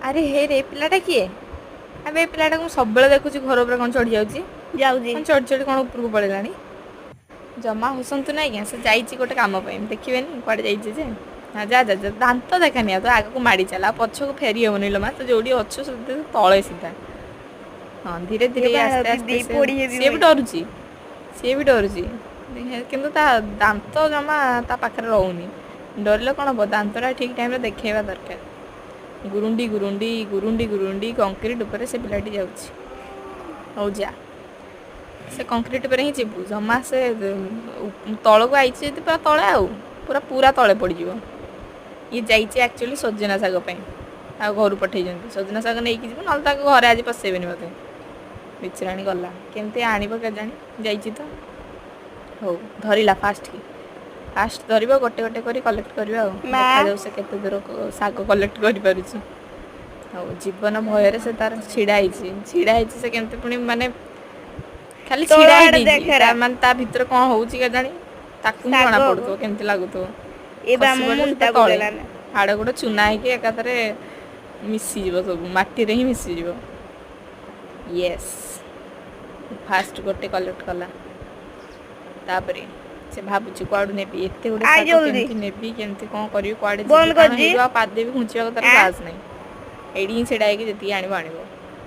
ଆରେ ହେ ରେ ପିଲାଟା କିଏ? ଆବେ ଏ ପିଲାଟାକୁ ମୁଁ ସବୁବେଳେ ଦେଖୁଛି ଘର ଉପରେ କ'ଣ ଚଢ଼ି ଯାଉଛି ଯାଉଛି। କ'ଣ ଚଢ଼ି ଚଢ଼ି କ'ଣ ଉପରକୁ ପଳେଇଲାଣି। ଜମା ହସନ୍ତୁ ନାଇଁ ଆଜ୍ଞା, ସେ ଯାଇଛି ଗୋଟେ କାମ ପାଇଁ, ଦେଖିବେନି କୁଆଡ଼େ ଯାଇଛି ଯେ। ହଁ ଯା ଯା ଯା, ଦାନ୍ତ ଦେଖାନି ଆଉ, ତୁ ଆଗକୁ ମାଡ଼ି ଚାଲ, ଆଉ ପଛକୁ ଫେରି ହେବନି ଲୋ ମା, ତୁ ଯୋଉଠି ଅଛୁ ତଳେ ସିଧା। ହଁ ଧୀରେ ଇଏ ଧୀରେ ବା ଆସ୍ତେ ଆସ୍ତେ ଦିଦି ପୋଡି ହେବି ସିଏ ବି ମୁଇଁ। ଡରୁଛି। ସିଏ ବି ଡରୁଛି କିନ୍ତୁ ତା ଦାନ୍ତ ଜମା ତା ପାଖରେ ରହୁନି। ଡରିଲେ କ'ଣ ହବ, ଦାନ୍ତଟା ଠିକ୍ ଟାଇମ୍ରେ ଦେଖେଇବା ଦରକାର। ଗୁରୁଣ୍ଡି ଗୁରୁଣ୍ଡି ଗୁରୁଣ୍ଡି ଗୁରୁଣ୍ଡି କଂକ୍ରିଟ୍ ଉପରେ ସେ ପିଲାଟି ଯାଉଛି। ହଉ ଯା, ସେ କଂକ୍ରିଟ୍ ଉପରେ ହିଁ ଯିବୁ, ଜମା ସେ ତଳକୁ ଆଇଛି ଯଦି ପୁରା ତଳେ, ଆଉ ପୁରା ତଳେ ପଡ଼ିଯିବ। ଇଏ ଯାଇଛି ଆକ୍ଚୁଆଲି ସଜନା ଶାଗ ପାଇଁ, ଆଉ ଘରୁ ପଠେଇଛନ୍ତି ସଜନା ଶାଗ ନେଇକି ଯିବ, ନହେଲେ ତାକୁ ଘରେ ଆଜି ପଶେଇବେନି ବୋଧେ। ବିଚରାଣୀ ଗଲା, କେମିତି ଆଣିବ କେଜାଣି, ଯାଇଛି ତ। ହଉ ଧରିଲା ଫାଷ୍ଟ ଧରିବ, ଗୋଟେ ଗୋଟେ କରି କଲେକ୍ଟ କରିବା ଆଉ, ମା ଦେଖାଯାଉ ସେ କେତେ ଦୂର ଶାଗ କଲେକ୍ଟ କରିପାରୁଛି। ହଉ ଜୀବନ ଭୟରେ ସେ ତାର ଛିଡ଼ା ହେଇଛି ସେ କେମିତି ପୁଣି ମାନେ ଖାଲି ତଳ ଛିଡ଼ା ଆଡେ ହେଇଯାଇଛି, ତା ଦେଖେରା ମାନେ ତା ଭିତରେ କ'ଣ ହେଉଛି କେଜାଣି, ତାକୁ ହିଁ ଜଣା ଶାଗ ପଡୁଥିବ କେମିତି ଲାଗୁଥିବ। ଏବେ ଖସି ଆମ ପଡ଼ିଲେ ସିଧା ମୁଣ୍ଟାକୁ ତଳେ, ଦେଲାନା। ହାଡ଼ ଗୋଡ଼ ଚୁନା ହେଇକି ଏକାଥରେ ମିଶିଯିବ, ସବୁ ମାଟିରେ ହିଁ ମିଶିଯିବ। ୟେସ୍, ଫାଷ୍ଟ ଗୋଟେ କଲେକ୍ଟ କଲା, ତାପରେ ସେ ଭାବୁଛି କୁଆଡ଼ୁ ନେବି, ଏତେ ଗୁଡ଼େ ଆଇ ଶାଗ ଜଲ୍ଦି କେମିତି ନେବି, କେମିତି କ'ଣ କରିବି, କୁଆଡ଼େ ଯିବି, ବନ୍ଦ କାରଣ କରିଛି। ହେଇଯିବ, ଆଉ ପାଦେ ବି ଘୁଞ୍ଚିବାକୁ ତାର ଆଁ ସାହସ ନାହିଁ। ଏଇଠି ହିଁ ଛିଡ଼ା ହେଇକି ଯେତିକି ଆଣିବ ଆଣିବ।